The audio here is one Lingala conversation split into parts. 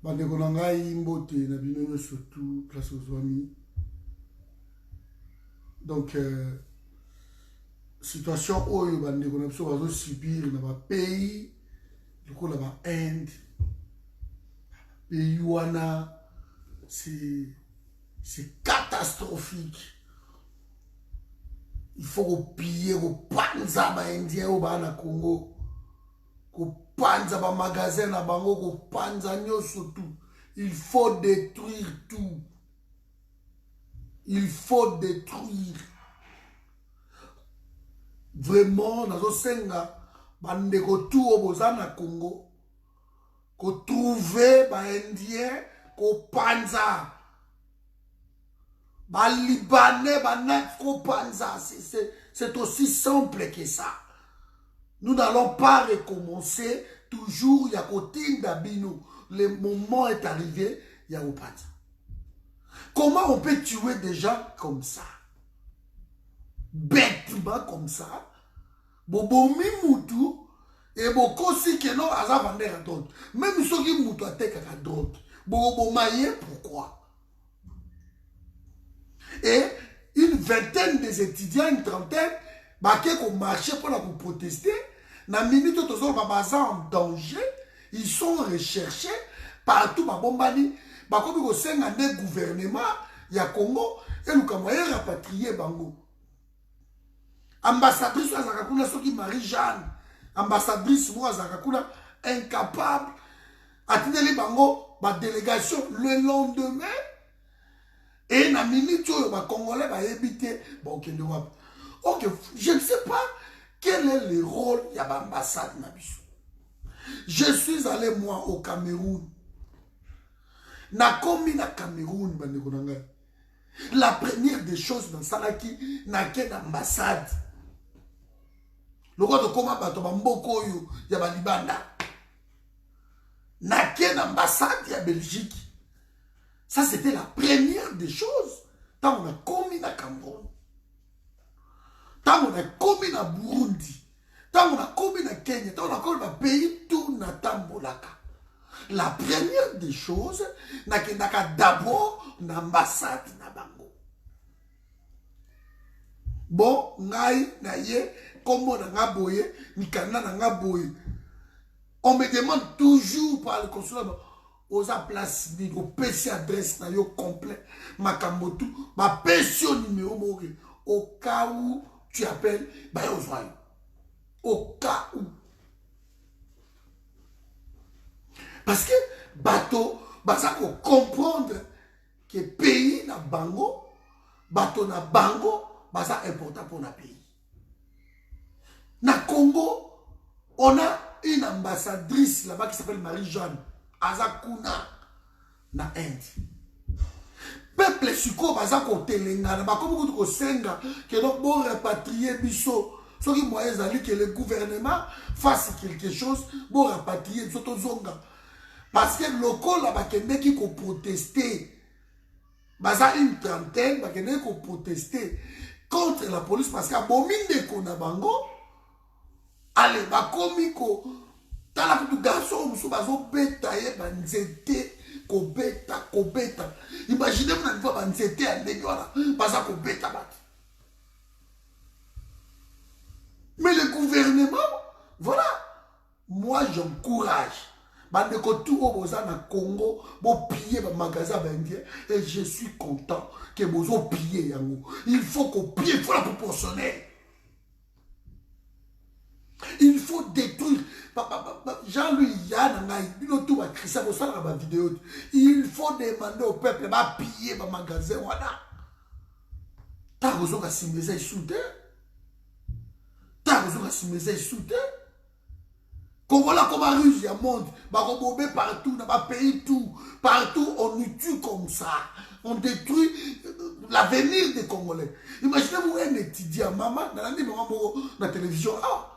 bandeko na ngai mbote na bino surtout place aux amis. Donc situation oyo bandeko na biso bazo subir na ba pays lokola ba Inde pays wana c'est catastrophique. Il faut piller au panza ba indien au ba na Congo. Ko panza ba magasin na bango ko panza nyoso tout. Il faut détruire tout. Il faut détruire. Vraiment nazo senga bandeko tout au bozana Congo. Ko trouver ba indien ko panza. Ba libanais ba net ko panza. C'est aussi simple que ça. Nous n'allons pas recommencer toujours. Il y a côté d'Abino. Le moment est arrivé. Il y a Opanza. Comment on peut tuer des gens comme ça? Bêtement comme ça. Bobomi Moutou. Et beaucoup aussi que non, à vendre la drogue. Même ceux qui Moutou attaquent la drogue. Bobo maillé, pourquoi? Et une vingtaine des étudiants, une trentaine, qui ont marché pour protester. Na minute tous en danger, ils sont recherchés partout ba bombani ba comme ko senga ne gouvernement ya Congo et le Cameroun rapatrier bango. Ambassadrice azakakuna soki Marie-Jeanne, ambassadrice moi azakakuna incapable atindeli bango ba délégation le lendemain et na minute yo ba Congolais ba habiter bon kende wap. OK, je ne sais pas quel est le rôle de l'ambassade Nabiso. Je suis allé, moi, au Cameroun. Na komi na Cameroun, la première des choses dans ça, n'a qu'une ambassade. Le roi de Koma Batoba Mboko, il y a Libanda. N'a qu'une ambassade, il y a Belgique. Ça, c'était la première des choses. Tant on a commis na Cameroun. Tant on a commis na Burundi, tant on a commis na Kenya, tant on a commis na pays tout na Tambolaka. La première des choses, n'a d'abord l'ambassade na bango. Bon, ngai na ye, comment na ngaboye, mikana na ngaboye. On me demande toujours par le consulat aux places au PC adresse na yo complet, makambotu, ma PC numéro mori, au cas où tu appelles Bayozoy. Au cas où. Parce que bateau, ça faut comprendre que pays na bango, bateau na bango, ça important pour notre pays. Na Congo, on a une ambassadrice là-bas qui s'appelle Marie-Jeanne, Azakuna, na Inde. Peuple suko baza ko telengana ba comme ko senga que donc bon rapatrier biso ce qui moyen zali que le gouvernement fasse quelque chose bon rapatrier biso to zonga parce que local là ba kende ki ko protester baza une trentaine ba kende ko protester contre la police parce que bominde ko na bango allez ba komi ko tala ku garçon muso bazo betaye ba nzete Kobeta. Imaginez vous n'avez pas nzete à l'église, pas ça kobeta bat. Mais le gouvernement, voilà. Moi j'encourage. Bande ko tout au na Congo, bo piller le magasin indien et je suis content que vous piller yango. Il faut qu'on pille, il faut la proportionnelle. Il faut détruire. Jean-Louis Yann, il faut demander au peuple de piller le magasin. T'as besoin de se mettre soudé. T'as besoin de se mettre soudé. Comme là, comme un russe, il y a monde. Partout, dans le pays, tout. Partout, on nous tue comme ça. On détruit l'avenir des Congolais. Imaginez-vous un étudiant, maman, dans la télévision. Ah!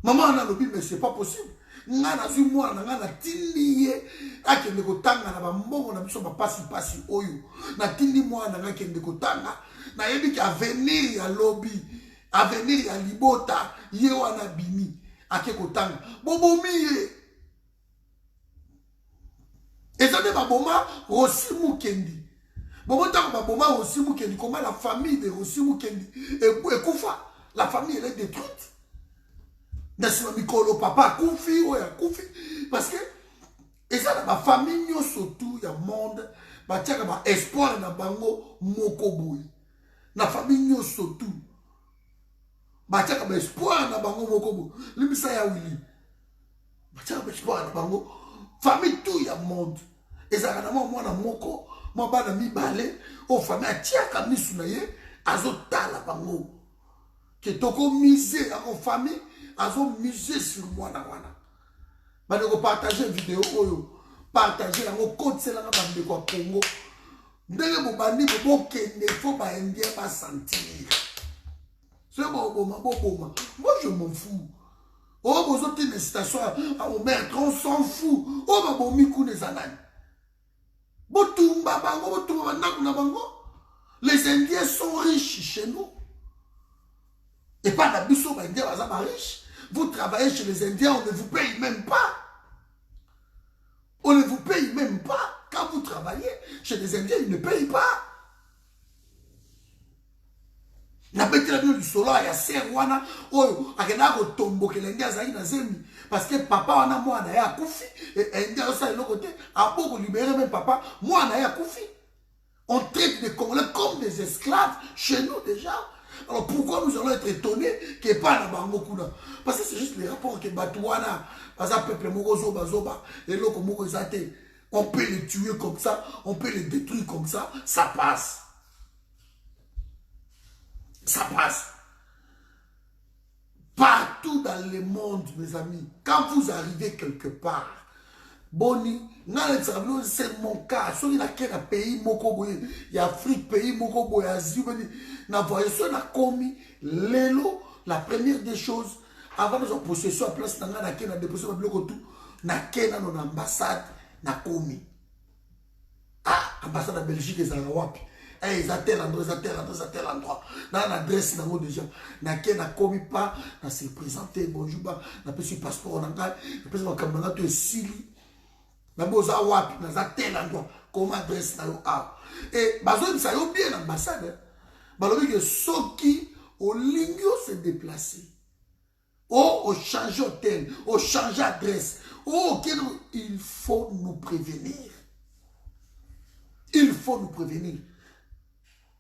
Maman a lobby, mais c'est pas possible. Ngana zu moi na tiliye akende kotanga na bambongo na biso ba pasi oyo. Na tili moi na akende kotanga na yebi ki avenir ya lobby, avenir ya libota ye wana bini ake kotanga. Bobomi ye. Et ça n'est pas Boma Rossi Mukendi. Bon, Boma Rossi Mukendi, comment la famille de Rossi Mukendi est Koufa. La famille, elle est détruite. N'est-ce pas, Mikolo, papa, Koufi, ouais, Koufi. Parce que, et ça, dans ma famille, surtout, il y a monde, il y a espoir dans Bango, Mokoboui. La famille, surtout. Il y a espoir dans Bango, Mokoboui. L'imisa ya Willy. Il y a espoir dans Bango. Famille, tout, il y a monde. Et ça, moi, dans Moko, moi, dans mi balé, aux familles, il y a Kami Sunaye, Azotala Bango. Que toko misé en famille, azo misé sur moi na wana. Ba de partager vidéo oyo, partager la code c'est la bande ko Congo. Ndenge bo bandi bo kende faut ba indien ba sentir. C'est bon bon. Moi je m'en fous. Oh vous autres une citation à au maître, on s'en fout. Oh ba bo miku des anani. Botumba bango botumba na bango. Les Indiens sont riches chez nous. Et pas la biso, Indien, riche. Vous travaillez chez les Indiens, on ne vous paye même pas. On ne vous paye même pas. Quand vous travaillez chez les Indiens, ils ne payent pas. Na bête la bio du solo, il y a Serwana, oh, a quelqu'un qui tombe, que l'Indien a eu zemi. Parce que papa, on a moi, on a Koufi, et Indien, ça, de l'autre côté, à beaucoup libérer même papa, moi, on a Koufi. On traite les Congolais comme des esclaves chez nous déjà. Alors pourquoi nous allons être étonnés qu'il n'y ait pas de Bangokuna? Parce que c'est juste les rapports que Batouana, par exemple, peuple Mogozoba, Zoba, et l'autre Mogozate, on peut les tuer comme ça, on peut les détruire comme ça passe. Ça passe. Partout dans le monde, mes amis, quand vous arrivez quelque part, Boni, c'est mon cas. Si il y a un pays, il y a Afrique, pays, il y a Asie, il y a voyage, il y a commis, l'élo, la première des choses, avant de possession à place, il y a déposé le bloc tout, il y a une ambassade, il y a commis. Ah, ambassade de Belgique, ils ont wapi. Ils ont tel endroit, ils ont tel endroit. Dans l'adresse, déjà, il y a commis pas, il s'est présenté, bonjour, il a pris passeport, il a pris son camarade, il a pris tel endroit, comment adresse na yo a. Et bazo ça yo bien l'ambassade. Balobi que ceux qui au lingio se déplacer. Au change hôtel, au change adresse. Il faut nous prévenir. Il faut nous prévenir.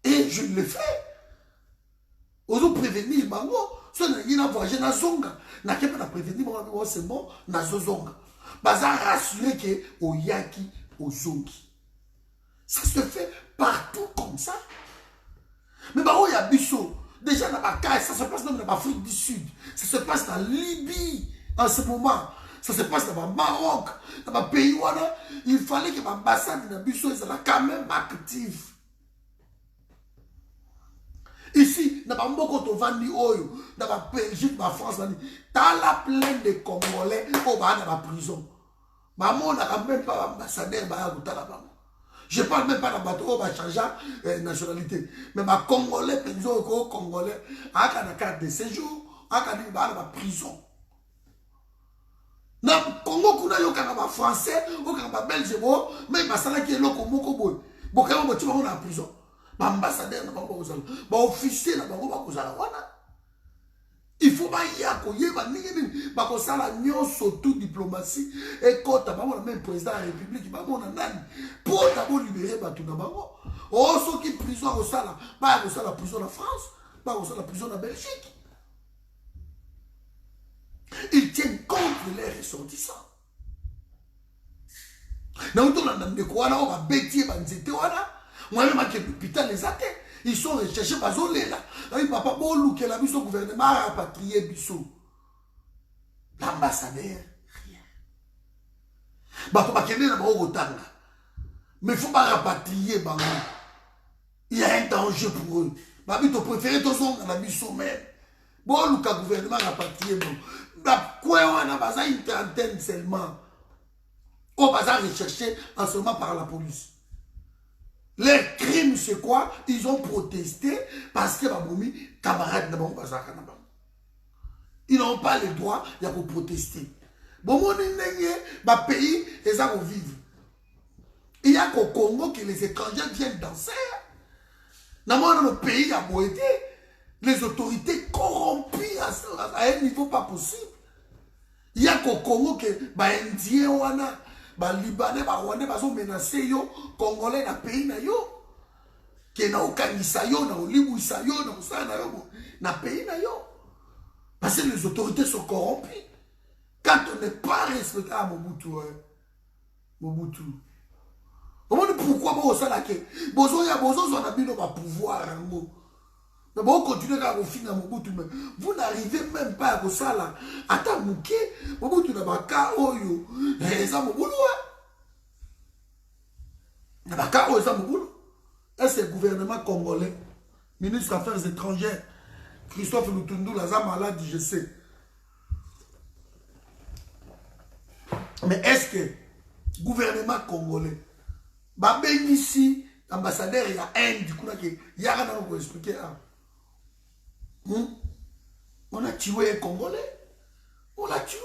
Et je le fais. Ozo prévenir bango, so na voyager na zonga. Na kepa na prévenir bango c'est bon, na zonga. Baza rassurer que au yaki au zongi. Ça se fait partout comme ça. Mais bah, il y a Bissot. Déjà dans ma caille, ça se passe même dans l'Afrique du Sud. Ça se passe dans Libye en ce moment. Ça se passe dans le Maroc, dans ma pays. Il fallait que l'ambassade de Bissot soit quand même active. Ici, dans la Belgique, dans la France, dans la plaine de Congolais, dans la prison. Maman n'a même pas ambassadeur. Je ne parle même pas d'un bateau qui va changer de nationalité. Mais ma Congolais, Congolais, a une carte de séjour, a une prison. Dans le Congo, il y a des Français, il y a des Belges, mais il y a des qui sont Moko. Il y a des gens en prison. Les ambassadeurs, les officiers, il faut pas y avoir surtout diplomatie et quand le même président de la République pour d'abord libérer tout d'abord. Oh, ceux qui prison au sala, pas la prison de France, pas la prison de Belgique. Ils tiennent compte de leurs ressortissants. Ils sont recherchés par Zolela. Papa Bolou, qui a vu son gouvernement a rapatrié Bissot. L'ambassadeur, rien. Mais il ne faut pas rapatrier Bango. Il y a un danger pour eux. Tu préfères ton son dans la Bissot même. Bolou, qui a gouvernement a rapatrié Bango. Quoi, on a une trentaine seulement. On va rechercher en ce moment par la police. Les crimes, c'est quoi? Ils ont protesté parce que les camarades ne vont pas. Ils n'ont pas le droit de protester. Bon, mon pays, ils vont vivre. Il y a qu'au Congo que les étrangers viennent danser. Dans le pays à Boété, les autorités corrompues à un niveau pas possible. Il y a qu'au Congo que les Indiens, les Libanais, les Rwandais sont menacés, les Congolais dans le pays. Que na okanisa yo na olibwisa yo na osala yo na pays na yo parce que les autorités sont corrompues quand on n'est pas respecté à Mobutu Mobutu on dit pourquoi bon ça là que bozo ya bozo zo na bino ba pouvoir ngo mais bon continuer à finir Mobutu mais vous n'arrivez même pas à ça là ata muke Mobutu na baka oyo eza mobulu na baka oyo eza mobulu. C'est le gouvernement congolais, ministre des Affaires étrangères, Christophe Lutundu, la malade, je sais. Mais est-ce que le gouvernement congolais, ici, ambassadeur, il y a un du coup, il y a rien à expliquer. On a tué un Congolais. On l'a tué.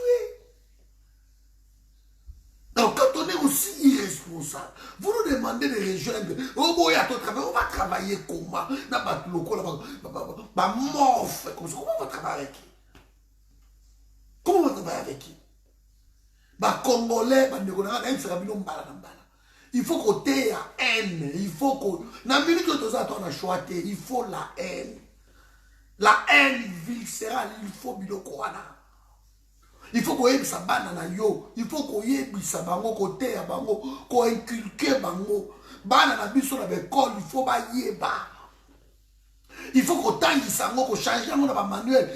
Donc quand on est aussi irresponsable, vous nous demandez de rejoindre. Oh boy, on va travailler comment? Comment on va travailler avec qui? Comment on va travailler avec qui? Congolais, il faut qu'on ait la haine. Il faut qu'on. Il faut la haine. La haine viscérale, il faut bilokoana. Il faut qu'on ait sa banane yo. Il faut qu'on ait sa bango côté à bango, qu'on inculque bango. Banana biso na l'école, il faut ba yeba. Il faut qu'on taille sango, qu'on change mon manuel,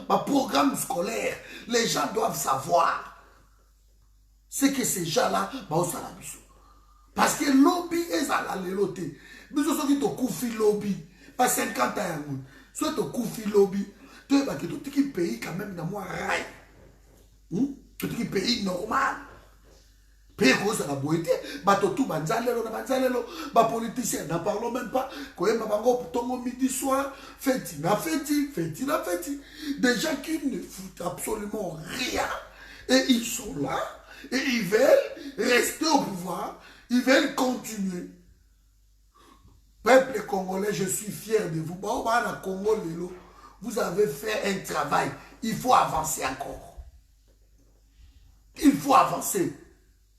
ma programme scolaire. Les gens doivent savoir. C'est que ces gens-là, bah ça la biso. Parce que lobby est à la léloté. Biso so qui to koufi lobby, pas 50 ans. Soit to koufi lobby. Tout qui pays quand même dans moi rail. Tout qui pays normal. Pays cause la boîte, tout banzalelo na banzalelo, politicien n'en parlons même pas. Quand même bango tongo midi soir, fêti na fêti. Des gens qui ne foutent absolument rien et ils sont là et ils veulent rester au pouvoir, ils veulent continuer. Peuple congolais, je suis fier de vous. Congo lelo. Vous avez fait un travail. Il faut avancer encore. Il faut avancer.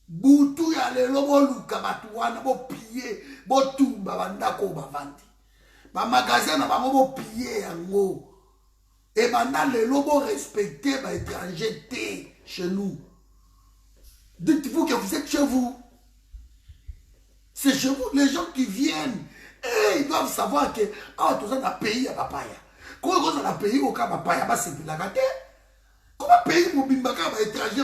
Boutou ya lelo bo luka batuwana bo piller bo tumba bandako bavandi. Ba magasin na bango bo piller yango. Et banda lelo bo respecter ba étranger chez nous. Dites-vous que vous êtes chez vous. C'est chez vous les gens qui viennent. Et ils doivent savoir que tout ça dans pays à papaya. Comment on a payé au cas de paya, comment payer mon bimbaka à étranger,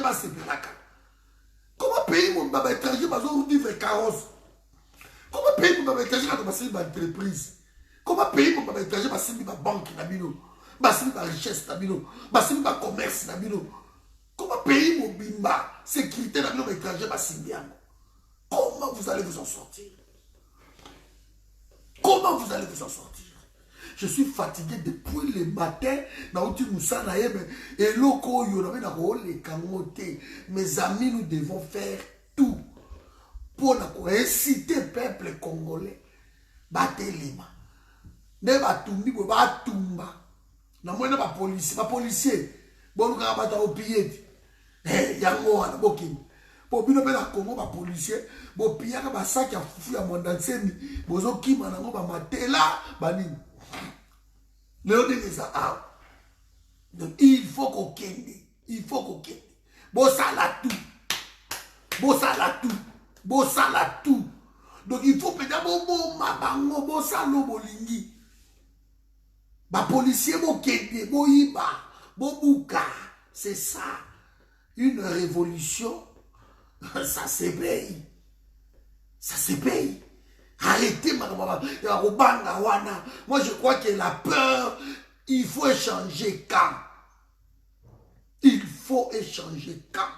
comment payer mon baba étranger, on vivre carrosse. Comment payer mon baba étranger quand on va une entreprise? Comment payer mon baba étranger, ma banque, ma richesse, ma commerce, comment payer mon bimba, sécurité, ma étranger, comment vous allez vous en sortir? Comment vous allez vous en sortir? Je suis fatigué depuis le matin. Mes amis, nous devons faire tout pour inciter le peuple congolais. Batelima. Ne batumbi, batumba. Na mwana ba policier. Bon, nous avons au pied. Yango, na bokin. Pour bino be na Congo ba policier. Bo piyaka ba sac ya fufu ya mondanseni. Bozo kima na ngo ba matela banini. Donc il faut qu'on kende. Il faut qu'on kende. Bossala tout. Donc il faut peut-être mabango bossalo bolingi. Ba policier bo kende, bo iba, bo buka. C'est ça. Une révolution, ça se paye. Ça se paye. Arrêtez, madame. Moi, je crois que la peur, il faut échanger quand. Il faut échanger quand.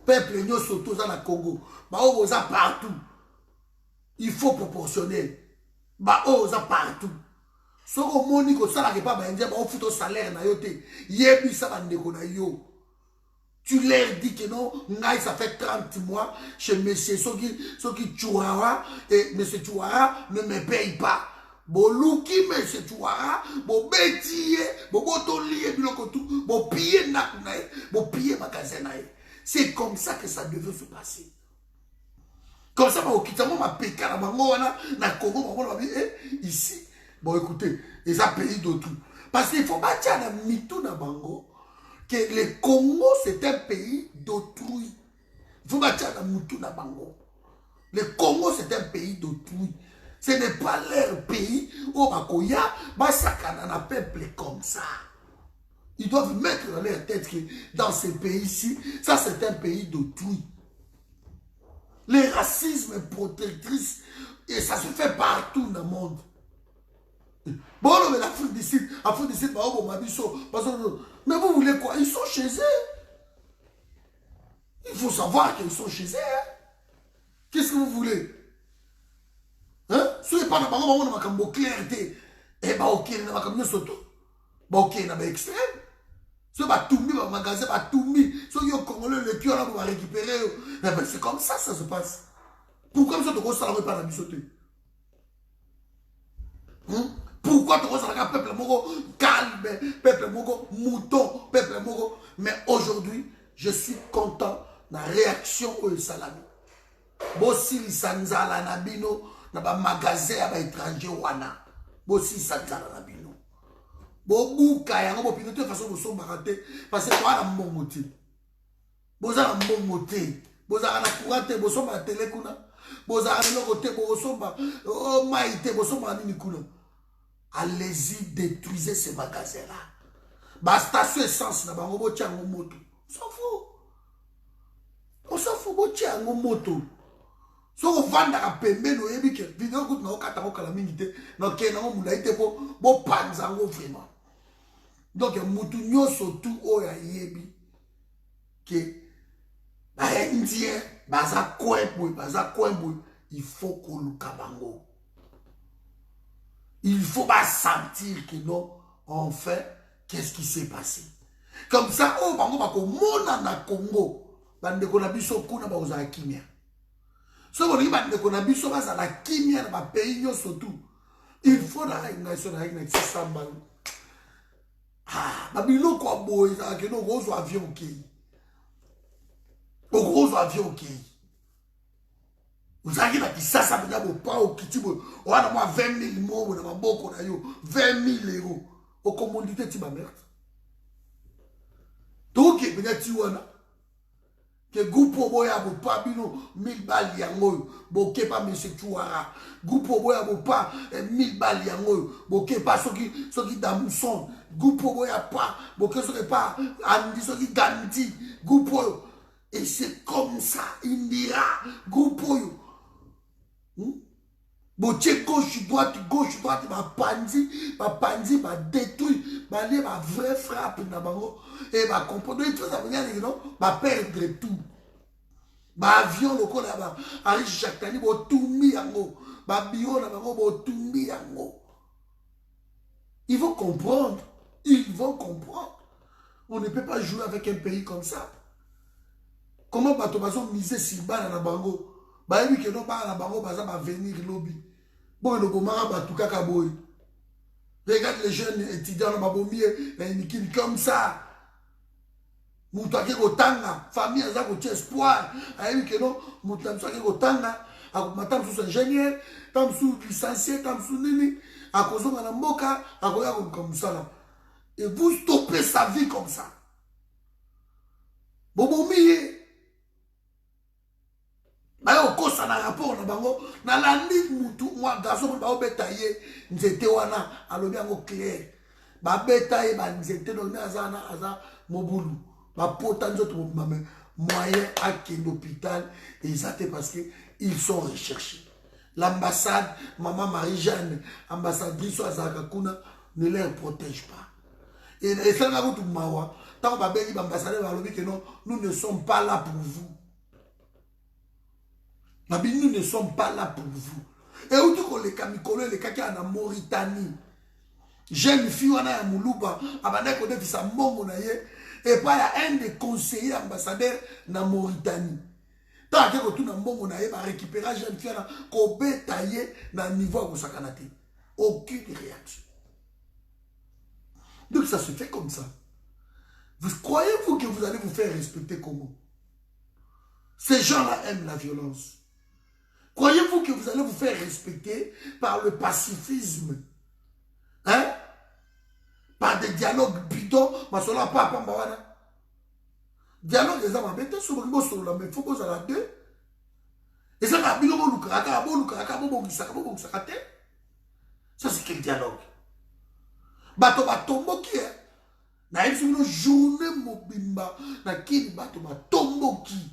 Peuple, nous sommes tous dans le Congo. On a partout. Il faut proportionner. On a partout. Si on a pas on fout au salaire. Tu leur dis que non, ça fait 30 mois chez monsieur Soki Chouara et monsieur Chouara ne me paye pas. Boluki monsieur Chouara, bo betiye, bo botoliye biloko tout, bo piller nakunae, bo piller magasin nae. C'est comme ça que ça devait se passer. Comme ça, au Kitamo m'a pété à na Congo, ici. Bon, écoutez, les pays d'autres. Parce qu'il faut bâtir la mitou na bango que le Congo c'est un pays d'autrui. Il faut bâtir la mitou na bango. Le Congo c'est un pays d'autrui. Ce n'est pas leur pays où Bakoya va s'accaner un peuple comme ça. Ils doivent mettre dans leur tête que dans ce pays-ci, ça c'est un pays d'autrui. Le racisme est protectrice et ça se fait partout dans le monde. Bon, mais l'Afrique du Sud, mais vous voulez quoi? Ils sont chez eux. Il faut savoir qu'ils sont chez eux. Qu'est-ce que vous voulez? Hein? Soyez pas dans le clarté. Eh bien, ok, il y a un soto. Ok, il y a un extrême. Si vous avez tout mis dans le magasin, vous avez tout mis. Si vous avez Congolais, le pion, vous allez récupérer. C'est comme ça ça se passe. Pourquoi vous ne savez pas dans la sauter? Pourquoi tu as un peuple calme, peuple mouton, peuple mogo? Mais aujourd'hui, je suis content de la réaction au salami. Bossi Sanzala Nabino, na ba magasin à étranger wana. Bossi Sanzala Nabino. Bobuka yango bo pilote façon bo so maraté parce que toi la mongoté. Boza la mongoté. Boza na courante bo so ma télé kuna. Boza na côté bo so ma oh maïté bo so ma nini kuna. Allez-y, détruisez ces magasins-là. Bah, station essence, na bango bo tiango moto. On s'en fout. On s'en fout, bo tiango moto. So ko vanda ka pembe no yebi ke vidéo ko na okata ko kala mingi te. No ke na mo mulaite po bo panza ngo vraiment. Donc mutu nyoso tout o ya yebi ke ba indien baza kwembo, il faut ko luka bango. Il faut pas sentir que non, en fait, qu'est-ce qui s'est passé. Comme ça, oh, bango bako mona na Congo, bande ko na biso kuna ba oza kimia. So ko ni bande ko na biso ba za la kimia na ba pays yo surtout. Il faut na nation na ina tsamba. Ah, ba bilo ko boy za ke no go zo avion ki. O gros avion ki. Vous avez dit que ça veut dire que au Kitibo, on a 20 000 mots, on a beaucoup, 20 000 euros. Au commandité, tu m'as merde. Donc, il y a des gens que Goupo Boya bo pas bino 1000 balles yango, boke pas monsieur Chouara. Goupo Boya bo pas 1000 balles yango, boke pas ceux qui Damson. Goupo Boya pas, boke ceux pas Andy ceux qui Gandhi. Goupo. Et c'est comme ça, il dira Goupo. Botier gauche, droite, ma panzi, ma détruit, ma vraie frappe, et ma comprendre, tout ça veut dire, non, ma perdre tout. Ma avion, le col là-bas, Henri Jacques-Tani, bo tout mis yango, ma bureau là-bas, bo tout mis yango. Ils vont comprendre, On ne peut pas jouer avec un pays comme ça. Comment bato bazo miser sur bana na bango? Ba yebi ke no ba na bango baza ba venir lobby. Bon le bomara ba tout kaka boy. Regarde les jeunes étudiants na babomi na nikini comme ça. Mutu ake kotanga, famille aza ko espoir. Ayebi ke no mutu amso ake kotanga, akomatam sous ingénieur, tam sous licencié, tam sous nini, akozonga na mboka, akoya ko comme ça. Et vous stoppez sa vie comme ça. Bobomi bayo kosa na rapport na bango na landi mutu moi garçon ba obetaye nzete wana alobi yango clair ba betaye ba nzete do azana aza mobulu ba pota nzoto mame moyen à kin l'hôpital et ça c'est parce que ils sont recherchés. L'ambassade maman Marie-Jeanne ambassadrice azaka kuna ne les protège pas. Et ça na ko mawa tant ba bengi ambassadeur alobi que non, nous ne sommes pas là pour vous. Nous ne sommes pas là pour vous. Et où tu connais les camicolo, les caca en Mauritanie. Jeune fille, on a un moulouba, abandonné qu'on a vu sa mongo naie, Et pas il y a un des conseillers ambassadeurs na Mauritanie. Tant que tout le monde a récupéré jeune fille qu'on peut tailler dans le niveau où ça canate. Aucune réaction. Donc ça se fait comme ça. Vous croyez-vous que vous allez vous faire respecter comment? Ces gens-là aiment la violence. Croyez-vous que vous allez vous faire respecter par le pacifisme? Hein? Par des dialogues bidons? Dialogue, les hommes bêtés, sur le mot sur la mais il faut que vous ayez deux. Et ça, ça c'est quel dialogue? Bato batombo qui est? Na une journée mobimba, na qui bato batombo qui?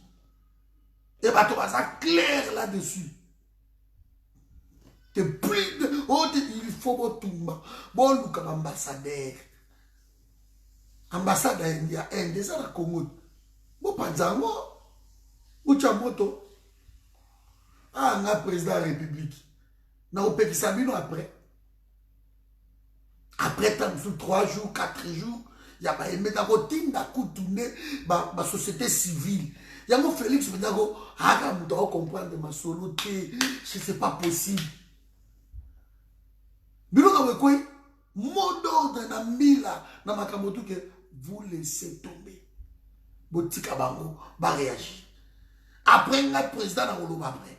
Et bato ça clair là-dessus. De plus de. Oh, il faut botumba. Bon, nous comme ambassadeur. Ambassade à India, Inde, ça la Congo. Bon, pas d'ango. Moto. Ah, on a président de la République. On a fait ça après. Après, sous 3 jours, 4 jours, il y a pas aimé dans routine, la société civile. Il y a mon Félix, mais d'accord, je dois comprendre ma solo, c'est pas possible. Mais quoi, mot d'ordre dans mila, dans ma camotu que vous laissez tomber. Botika bango, va réagir. Après, le président n'a pas après.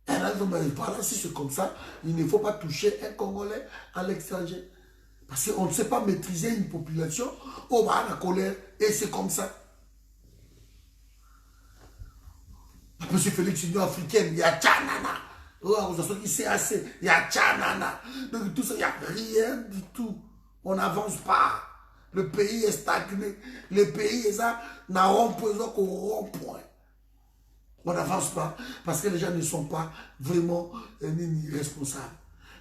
Voilà, si c'est comme ça, il ne faut pas toucher un Congolais à l'étranger. Parce qu'on ne sait pas maîtriser une population, on va à la colère, et c'est comme ça. Monsieur Félix, Union africaine, il y a Tchanana. Il y a Tchanana. Donc tout ça, il n'y a rien du tout. On n'avance pas. Le pays est stagné. Le pays est là, n'a rond-point qu'au rond-point. On n'avance pas parce que les gens ne sont pas vraiment responsables.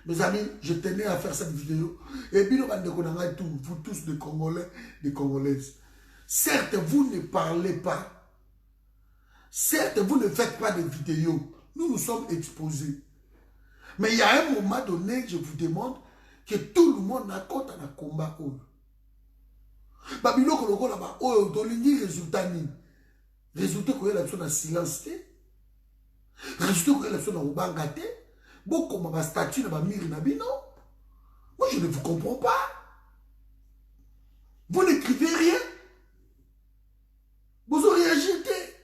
Mes amis, je tenais à faire cette vidéo. Et puis, vous tous des Congolais, des Congolaises. Certes, vous ne parlez pas. Certes, vous ne faites pas de vidéos. Nous sommes exposés. Mais il y a un moment donné que je vous demande que tout le monde a compte à un combat. Babilo Koloko là-bas, oh, Dolini résultat ni. Résultat que la personne a silence. Résultat que la personne a oubangaté. Beaucoup de statut dans mire nabino. Moi je ne vous comprends pas. Vous n'écrivez rien. Vous auriez agité.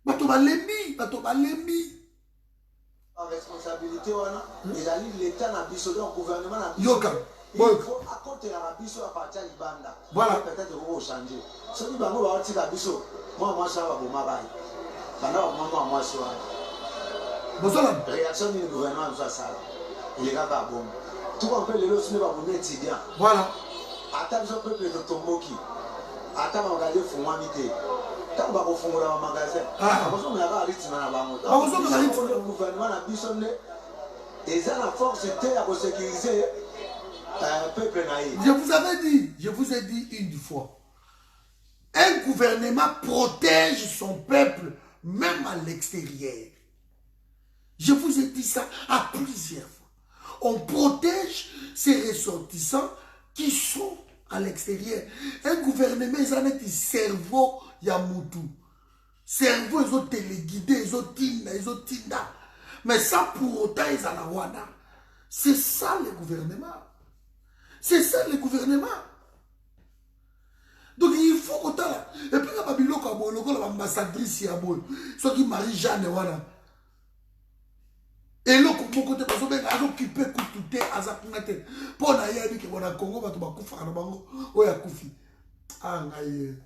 Bato balembi. En responsabilité, il a dit l'État n'a pas au gouvernement n'a pas. Yoka. Il faut à côté de la biso à partir de Libanda. Voilà. Peut-être que vous changer. Ce qui va vous dire la biso. Moi ça va vous m'abailler. Pendant moi soir. Bonsoir. Réaction du gouvernement sur ça. Il est là bas bon. Tout on peut le lot ce pas mon étudiant. Voilà. Attends je peuple de Tomboki. Attends on regarder Fumamité. Quand on va au fond de la magasin. Ah. On va aller rythme na bango. Le gouvernement na biso ne. Et ça la force était à sécuriser. Je vous ai dit une fois, un gouvernement protège son peuple même à l'extérieur. Je vous ai dit ça à plusieurs fois. On protège ses ressortissants qui sont à l'extérieur. Un gouvernement, ils ont un cerveau yamutu. Cerveau, ils ont téléguidé, ils ont tinda. Mais ça pour autant, ils ont la wada. C'est ça le gouvernement. C'est ça le gouvernement. Donc il faut qu'on là. Et puis la Babylone comme l'ambassadrice Yabol, soit qui Marie-Jeanne voilà. Et là comme côté parce que ben occupé tout à Zapunate. Pour na yabi que bona Congo ba to ba kufa na bango oya kufi. Ah ngai.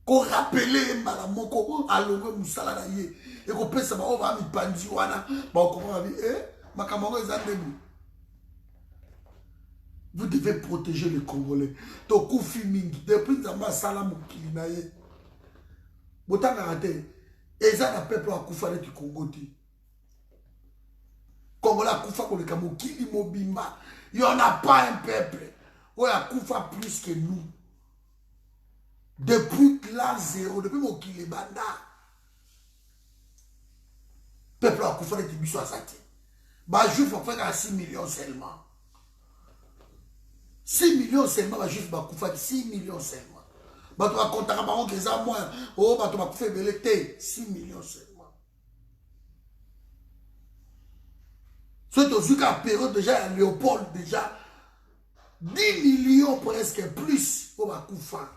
Ko rappeler mbala moko alongo musala na ye. Et ko pesa ba o ba mi pandi wana ba ko ba bi makamango ezandebu. Vous devez protéger les Congolais. Tokufi mingi. Depuis Zamba Salam Kilinaye. Botanga rate. Eza na peuple a kufa de Congo. Congolais a kufa pour le Kamo Kili Mobimba. Il n'y en a pas un peuple. où il y a kufa plus que nous. Depuis l'an zéro, depuis Mokili Banda. Peuple a kufa de Tibiso à Sati. Bah, juif a fait à 6 millions seulement. 6 millions seulement, bah, juste bah, 6 millions seulement. Bah, tu vas compter à par que ça, moi, oh, bah, tu vas faire belleté, 6 millions seulement. Surtout qu'à la période déjà, Léopold, déjà, 10 millions presque plus, oh, bah, Koufa.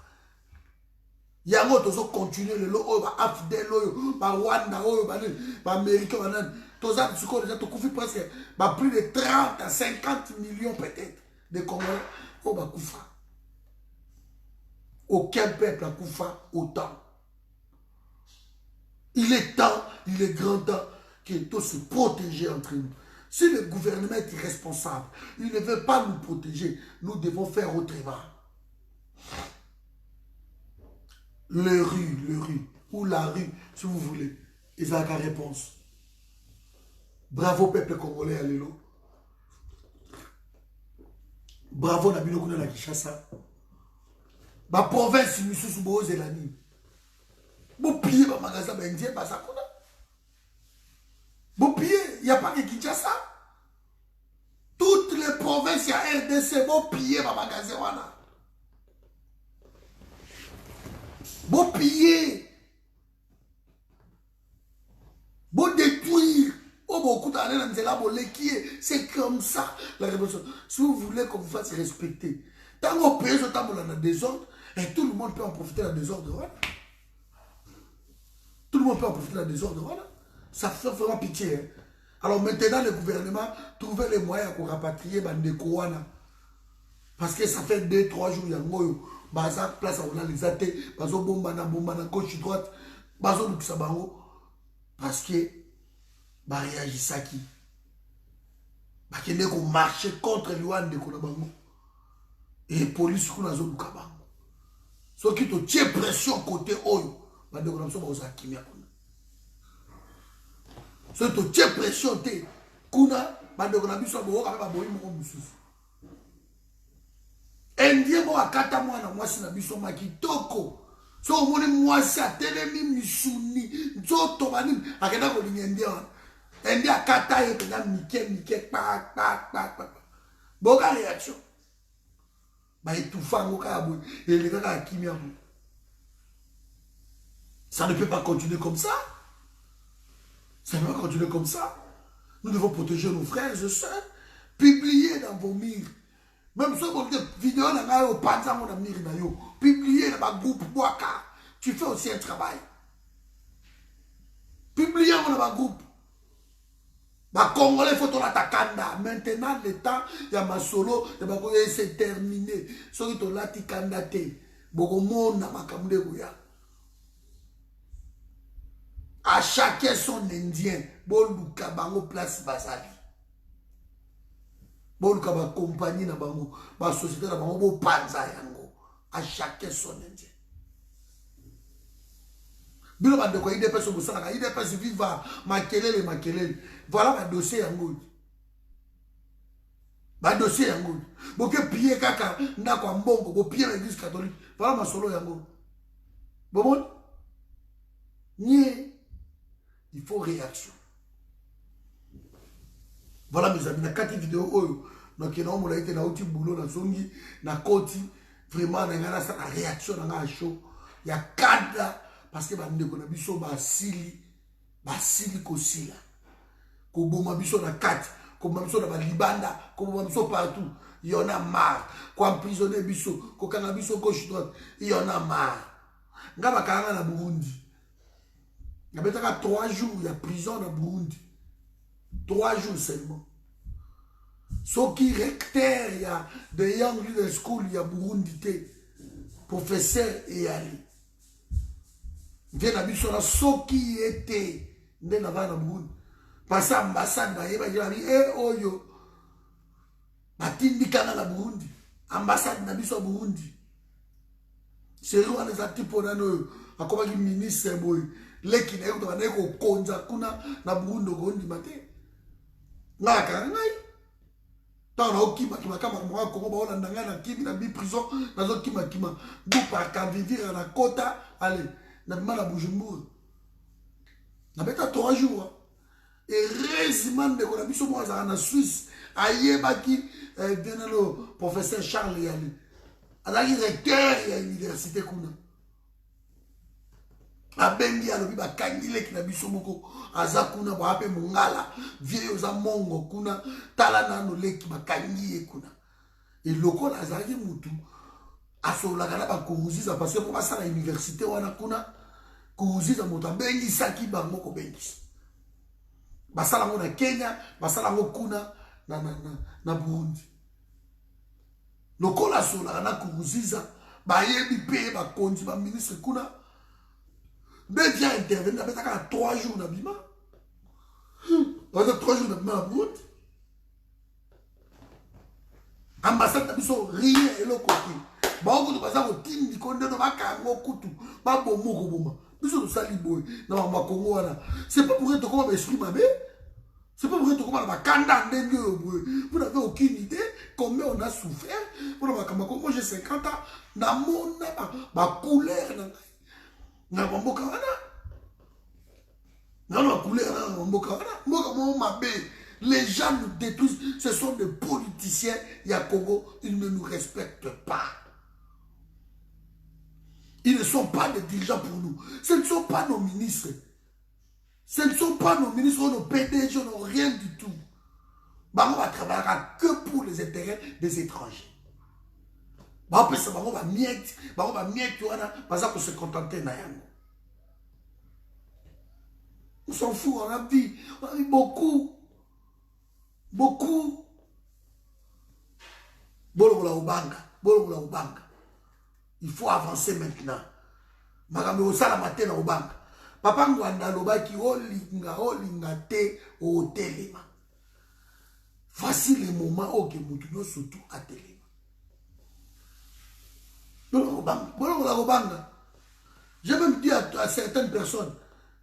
Il y a un autre continuer le lot, oh, bah, Afdel, oh, bah, Wanda, oh, bah, Américain, bah, tous ça, déjà, tu couvres presque, bah, plus de 30 à 50 millions peut-être de Congolais, oh, bah, Koufa. Aucun peuple a Koufa autant. Il est temps, il est grand temps que tous se protéger entre nous. Si le gouvernement est irresponsable, il ne veut pas nous protéger, nous devons faire autrement. Le rue, ou la rue, si vous voulez, ils ont la réponse. Bravo peuple congolais, allélo. Bravo Nabino Kuna la Kishasa. Ma province, nous sommes sous Zélani. Vous pillez ma magasin, ben Indien, pas ça. Vous pillez, il n'y a pas que Kinshasa. Toutes les provinces, il y a RDC, vous pillez ma magasin. Vous pillez. Vous détruire. Oh, beaucoup d'aller dans les c'est comme ça la révolution. Si vous voulez qu'on vous fasse respecter, tant qu'on paye ce temps dans le désordre, et tout le monde peut en profiter dans le désordre. Voilà. Tout le monde peut en profiter dans le désordre. Voilà. Ça fait vraiment pitié. Hein. Alors maintenant, le gouvernement trouve les moyens pour rapatrier Bandekouana. Parce que ça fait 2-3 jours, il y a un moyo. Baza place à les athées, bazo bombana, gauche, droite, bazo luxabango. Parce que, bah réagissaki. Bah qu'il n'est qu'on marche contre l'Ouane de Konabango. Et police qu'on a zone Kabango. Ce qui te tient pression côté Oyo, bah de Konamso bazo akimia kuna. Ce qui te tient pression te kuna, bah de Konamso bazo akimia boyi moko mususu. Indien mo akata mwana mwasi na biso makitoko. So omoni mwasi atelemi misuni, nzoto banini akenda kolinga Indien. Indien akata ye pena mike pa. Boka réaction. Ba etufa ngoka ya boy, ele kaka akimia bo. Ça ne peut pas continuer comme ça. Ça ne peut pas continuer comme ça. Nous devons protéger nos frères et sœurs. Publier dans vos murs. Même si vous avez vidéo dans le panza, mon ami, publier dans le groupe Waka, tu fais aussi un travail. Publier dans le groupe. Les Congolais, il faut ton attaquanda. Maintenant, le temps, il y a ma solo, c'est terminé. Ce qui est là, tu candidaté. Beaucoup de monde n'a pas de à chacun son indien. Bon, Bango place Basali. Bon, la compagnie na bango, la société na bango, bon panza yango, à chacun son indien. Bilo ba de quoi il dépasse au salaka, il dépasse viva, makelele. Voilà ma dossier yango. Ba dossier yango. Boke pied kaka na kwa mbongo, bo pied l'église catholique. Voilà ma solo yango. Bon. Nie, il faut réaction. Voilà mes amis, na 4 vidéos oyo donc il y a un été na outil boulot na zongi na koti vraiment na ngana sa réaction na nga show ya cadre parce que ba ndeko na biso ba sili kosila ko boma biso na kati ko boma biso na ba libanda ko boma biso partout il y en a marre ko emprisonner biso ko kanga biso gauche droite il y en a marre ngaba kanga na Burundi na betaka 3 jours il y a prison na Burundi. 3 jours seulement. Ce qui recteur, il y a de Young Leader School, il y a Burundi, professeur et Ali. Vient à Bissona, ce qui était, n'est pas dans Burundi. Parce que l'ambassade, il y a dit, eh, oh yo, Batindi Kana la Burundi, ambassade na Bissona Burundi. C'est où on les a dit pour nous, à comment le ministre, les qui n'ont pas de konza kuna na Burundi, Burundi, maté. Nga kangai tana okima kama mwa ko ba ona ndanga na kimi na bi prison na zo kima du par ka vivre na kota allez na mala Bujumbura na beta 3 jours et heureusement de ko na biso mo za na Suisse ayeba ki bien le professeur Charles Yali. Azaki recteur ya université kuna. Abengi alobi bakangile kina biso moko aza kuna bape mongala vieyo za mongo kuna tala nano leki bakangiye kuna. Et lokola azaki mutu asolaka na bakuruziza parce que pour ça la université wana kuna kuruziza moto abengi saki bango ko bengisa. Basala ngo na Kenya, basala ngo kuna na Burundi. Lokola solaka na kuruziza bayebi pe bakonzi ba ministre kuna mais vient intervenir avec 3 jours na bima. Pendant 3 jours na bima na Burundi. Ambassade na biso rien et le côté. Ba ko to baza ko tindi konde no bakango kutu ba bomo ko boma. Biso to sali boy na ma Congo wana. C'est pas pour être comme esprit mabé. C'est pas pour être comme la kanda ndenge boy. Vous n'avez aucune idée combien on a souffert pour la Congo. Moi j'ai 50 ans na mona ba couleur na mboka wana. Na couleur na mboka wana. Mboka mo mabé. Les gens nous détruisent. Ce sont des politiciens. Il y a Congo. Ils ne nous respectent pas. Ils ne sont pas des dirigeants pour nous. Ce ne sont pas nos ministres. Ce ne sont pas nos ministres ou nos PDG, n'ont rien du tout. On va travailler que pour les intérêts des étrangers. On va miette, parce qu'on se contenter de on s'en fout, on a dit beaucoup. Beaucoup. Il faut avancer maintenant. Makambe osala matin au banque. Papa ngwanda lobaki olinga te o telema. Voici le moment où mutu surtout à telema. Je vais me dire à certaines personnes,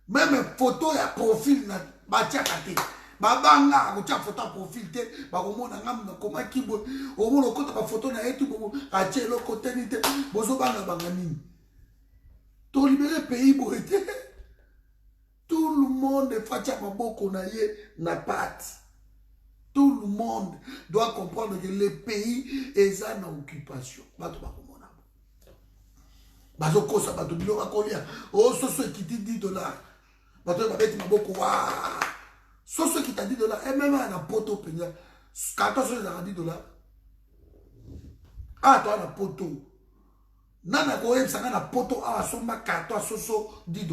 même photo et profil na batia kate. Babanga kotia photo profil te bakomona ngam na koma kibo omona kota ba photo na etu bo atie lo côté ni te bozo banga banga nini to libérer pays bo été tout le monde fatia maboko na ye na pat tout le monde doit comprendre que le pays est en occupation bato bakomona bazo kosa bato bilo bakolia o soso qui dit $10 bato ba beti maboko wa sauf ceux qui t'a $10, et même à la poteau peignant, quand toi, ça a $10. Ah, toi, la poteau. Nana Goem, ça a la poteau, ah, son ma carte, toi, $10.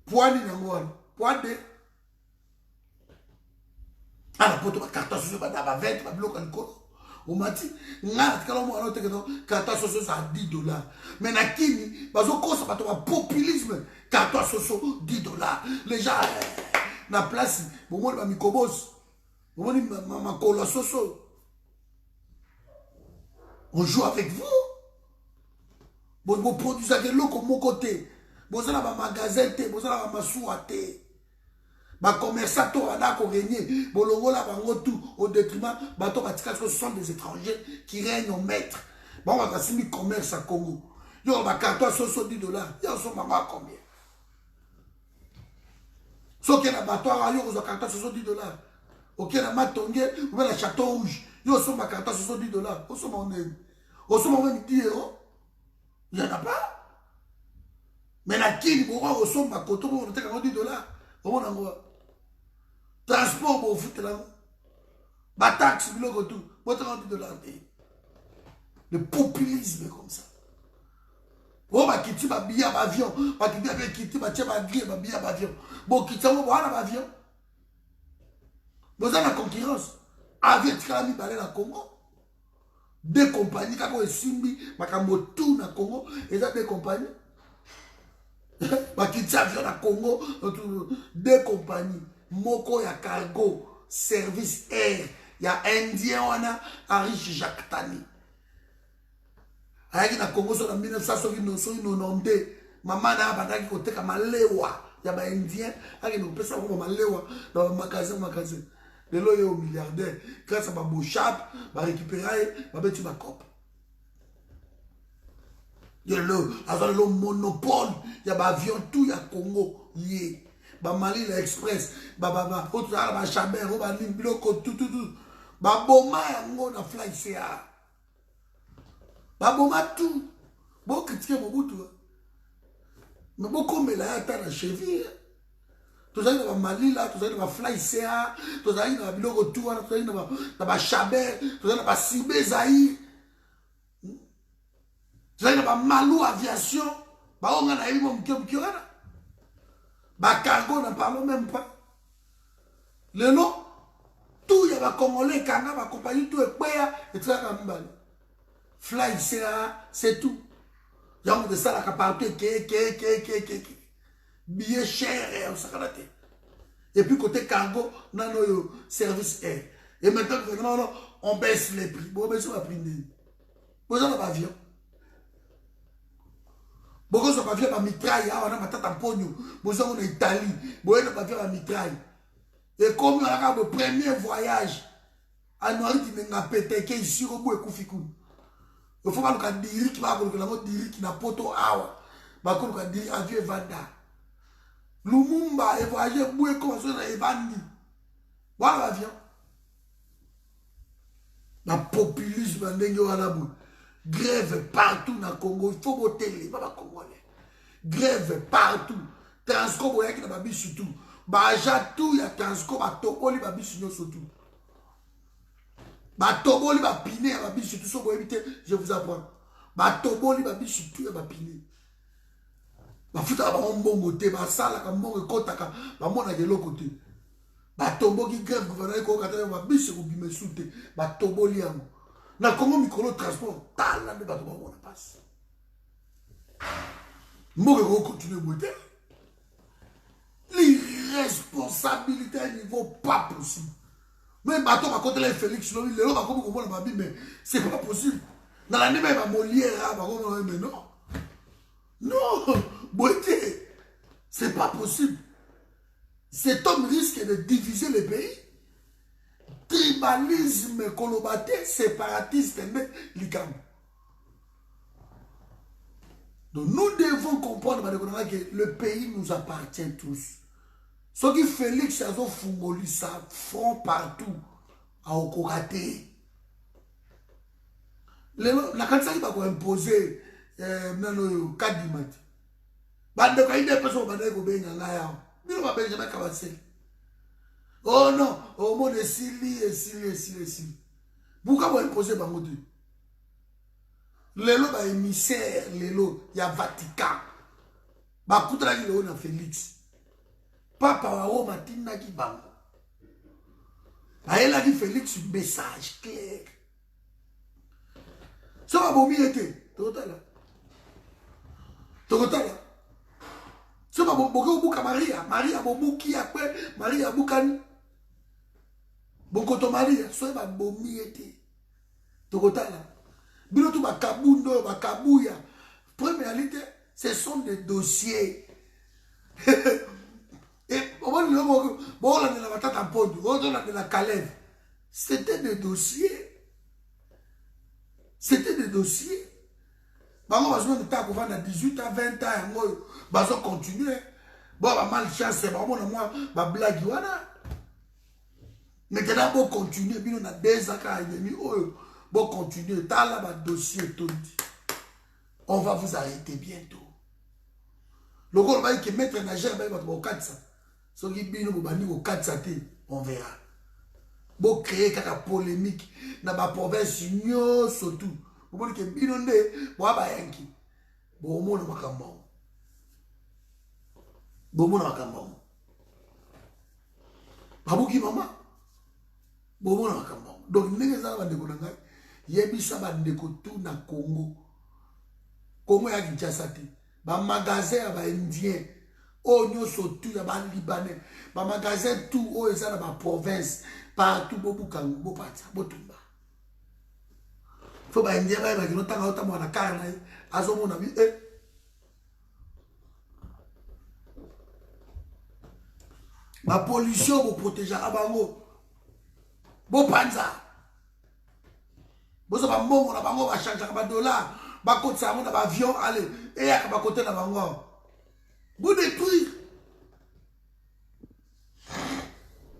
Poignée, n'importe. Poignée. Ah, la poteau, ma carte, toi, ça a 20, ma bloc, encore. On m'a dit, n'a pas de carte, toi, ça a $10. Mais n'a qui, parce que ça va être populisme, carte, toi, $10. Les gens, na place bon ma mikobos bon ma kolo soso on joue avec vous bon vous produisez que l'eau comme mon côté bon ça ba magasin te bon ça ba masuwa te ba commerçant to ana ko régner bon longola bango tout au détriment bato batika que ce sont des étrangers qui règnent au maître bon on va simi commerce à Congo yo ba carton soso $10 yo so mama combien. So que na bateau yo ko carte $10. OK na matonge ou la château rouge yo so ma carte $10. O so mon o so mon 10 €. Il y en a pas. Mais na kini bo o so ma koto bo te ka $10. O na ngo transport bo fuite là. Ba taxe biloko tout. Bo te $10. Le populisme comme ça. Oh, bah, qui tue ma billet à avion, bah, qui tue ma billet à avion. Bon, qui tue ma avion. Vous avez la concurrence. Avion, tu as mis dans Congo. 2 compagnies, quand on est simbi, bah, quand on tourne à Congo, et ça, 2 compagnies. Bah, qui tue avion à Congo, 2 compagnies. Moko, il y a cargo, service air, il y a Indien, on a Henri Jacques Tani. Ayaki na Congo so na 1990 mama na bandaki koteka malewa ya ba indien aki no pesa ko malewa dans magasin de l'eau milliardaire grâce à ba bochap ba récupérer ba beti ba cop yo le avant le monopole ya ba avion tout ya Congo yé ba Mali la express ba autre ba chamber ba nim biloko tout baboma yango na fly CA baboma tout bo critiquer Mobutu mais bokomela ya ata na cheville tozali na bamalila tozali na bafly CA tozali na biloko tu wana tozali na bachaber tozali na basibe zaïr tozali na bamalu aviation baonga na yebi momuke wana bacargo na parlons même pas lelo tout ya bacongolais kanga bakompagnie tout ekweya etikaka mibale fly CA c'est tout yango desalaka partout ke billet cher osakana te et puis côté cargo nano yo service air et maintenant non on baisse les prix bon baisse la prix nini boza na bavion bokozo bavion ba mitraille awa na matata mponyo boza na Italie boye na bavion ba mitraille et comme on a le premier voyage à Noiriti n'a pété que ici au bout et Koufikou. Il faut pas le dire qui va dire qui n'a poto awa. Bah qu'on va dire avion Vanda. Lumumba et voyager bout et comme ça et Vandi. Voilà l'avion. La populisme n'engue wala bout. Grève partout dans le Congo. Il faut voter les pas congolais. Grève partout. Transco boya qui n'a pas mis surtout. Baja tout ya Transco ba toboli ba bisu nyo surtout. Ba toboli ba piné ba bisu surtout so éviter je vous apprends. Ba toboli ba bisu tout ya ba piné. Ba futa ba mbongo te ba sala ka mbongo kota ka ba mona de l'autre côté. Ba tomboki grève gouvernement ko katana ba bisu ko bime soute ba toboli yango. Na Congo micro transport tala de ba to ba passe. Mbongo ko continuer boiter. L'irresponsabilité à un niveau pas possible. Même bateau va côté Félix, le lot va comme on m'a dit, mais c'est pas possible. Dans l'année même, Molière, mais non. Non, beauté, c'est pas possible. Cet homme risque de diviser le pays. Tribalisme, colobaté, séparatiste, mais l'ICAM. Donc nous devons comprendre que le pays nous appartient tous. Ce qui Félix a fungoli ça front partout à Okokate. La candidature qui va imposer le Kadimat. Bande quand il y a des personnes qui vont bien là, ils ne vont pas jamais commencer. Oh non, au monde est Sili. Pourquoi vous imposez Bangote? Lelo ba émissaire lelo ya Vatican ba kutra ki lelo na Félix papa wa Roma tinna ki bango aela ki Félix message clair so ba bomi était totala so ba bobo buka Maria bobuki akwe Maria bukani bokoto Maria so ba bomi était totala. Bilotou bakabundo, bakabouya. Première réalité, ce sont des dossiers. Et au moment où on a de la batata en pont, on a de la calève. C'était des dossiers. Bah, on va jouer de temps qu'on va à 18 à 20 ans, on va continuer. Bon, bah, malchance, bah, moi, bah, blague, voilà. Maintenant, on continue, on a 2 ans et demi. Bon, continuez. T'as là votre dossier tout dit. On va vous arrêter bientôt. Le gars va dire que maître nageur va être au 400. Ce qui est bien, au 400, on verra. Bon, créer quelque polémique dans ma province, surtout. Vous voyez que bien, on est, bon, bah, yanki. Bon, on va camber. Bon, on va camber. Babouki, maman. Bon, on va camber. Donc, nous avons des gens. Yebisa bandeko tout na Congo. Congo ya Kinshasa te. Ba magasin ba indien. O nyoso tout ya ba libanais. Ba magasin tout o eza na ba province. Partout bobu kango bo pata botumba. Fo ba indien ba kino tanga ota mwana kana azo mona bi ba pollution bo protéger abango. Bo panza. Vous avez un bon, on va changer un dollar, on va changer un avion, allez, et on va côté l'avion. Vous détruire.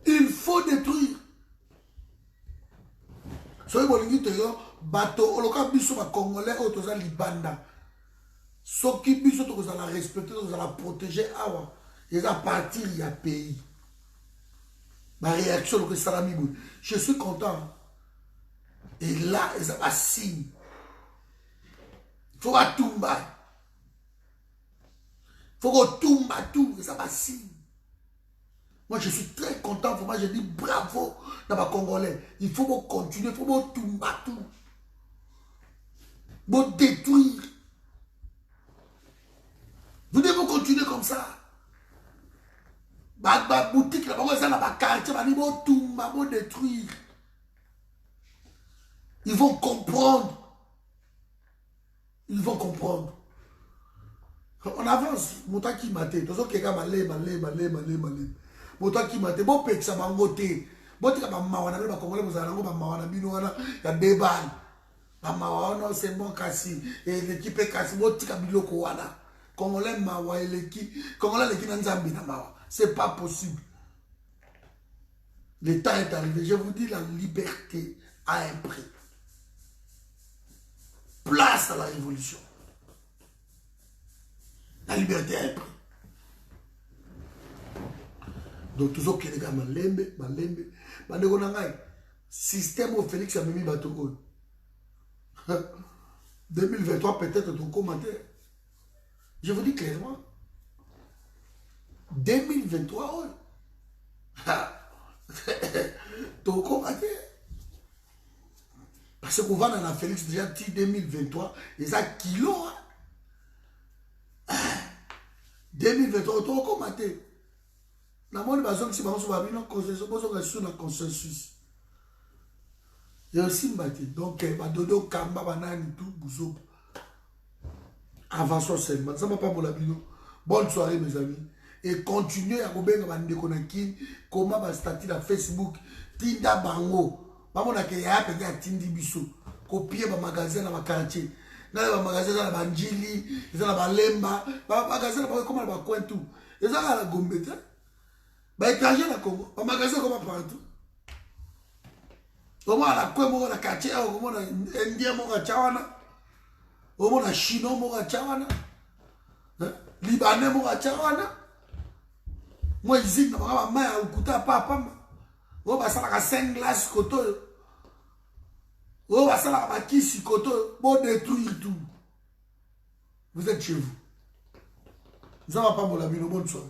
Il faut détruire. soki bolingi toyo bato oloka biso bacongolais oyo toza libanda soki biso tokozala respecte tokozala protege awa eza partir ya pays baréaction loka esalami boye je suis content et là eza basigne faut batumba faut kotumba tout eza basigne. Moi, je suis très content. Moi, je dis bravo dans ma Congolais. Il faut continuer. Il faut tout battre. Vous détruire. Vous devez continuer comme ça. Ma boutique, là, ma quartier, vous détruire. Ils vont comprendre. Ils vont comprendre. On avance. Mouta qui m'a dit. Tout ça qui est malé. Moto qui m'a dit, bon, ça m'a ngoté. Bon, tu as ma mawana, ma congolais, vous allez ma mawana, binoana, il y a des balles. Ma mawana, c'est bon, Kassi. Et l'équipe est Kassi, bon, tu as biloko wana. Congolais, mawa, et l'équipe, congolais, l'équipe n'a pas de mawa. C'est pas possible. Le temps est arrivé. Je vous dis, la liberté a un prix. Place à la révolution. La liberté a un prix. Donc toujours que les gars malembe bandeko na ngai système au Félix a mis bateau 2023 peut-être ton commentaire je vous dis clairement 2023 ton commentaire parce qu'on va dans la Félix déjà dit 2023 les a kilo 2023 ton commentaire. Na moni bazong si bango ba bino consensus na consensus. Et aussi mbati donc ba dodo kamba banani tout bouzo. Avançons seulement. Ça va pas pour la bino. Bonne soirée mes amis et continuez à kobenga bande konaki comment ba statut na Facebook tinda bango. Ba mona ke ya pe ya tindi biso. Copier ba magasin na ba quartier. Na ba magasin na ba njili, na ba lemba, ba magasin na ba comment ba coin tout. Et ça la gombeta. Bah, étranger na Congo, on magasin comme partout. Comment la quoi mon la quartier, comment la Indien mon chawana, comment la Chinois mon chawana, Libanais mon chawana. Moi ici na ba ma ukuta papa. On va sala ka 5 glaces koto. On va sala ka kisi koto, bon détruire tout. Vous êtes chez vous. Nous allons pas mon ami, bonne soirée.